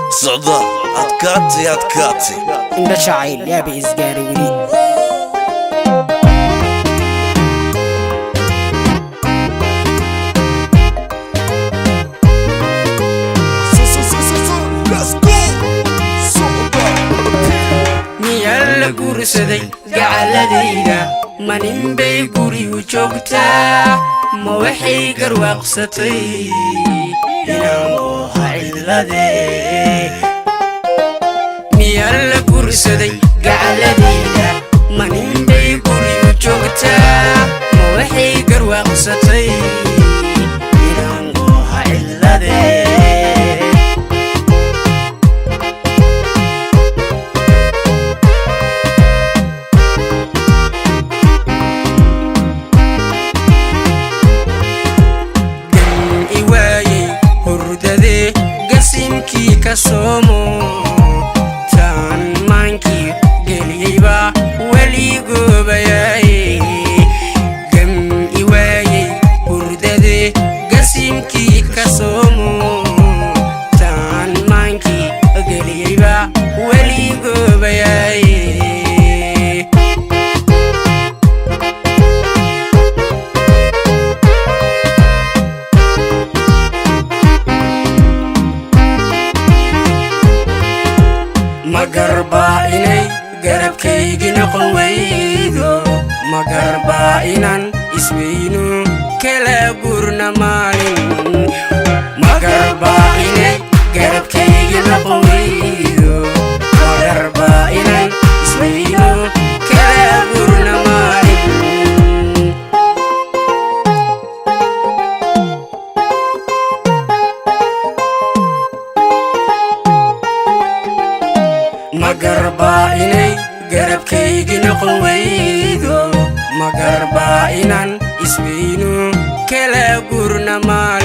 صدى أتكاتي إن شاعل يا بإزجاري وليد miyaan la guursaday gacaladayda ma nin bay gurigu joogtaa ma waxay garwaaqsatay inaan gooha cidladee miyaan la guursaday gacaladayda ma nin bay gurigu joogtaa ma waxay garwaaqsatay inaan gooha cidladee gasimkii ka soomo taan maankii geliyeyba weligoobayaaye gam i waayey hurdadee gasimkii ka soomo taan maankii geliyeyba weligoobayaaye magarbaa inay garabkaygi noqon weydo magarbaa inaan isweyno kala gurna maalin magarbaa inay garabkaygi noqon weydo magarbaa inaan isweyno kala gurna maalin magarbaa inay garabkaygi noqon weydo magarbaa inaan isweyno kala gurna maal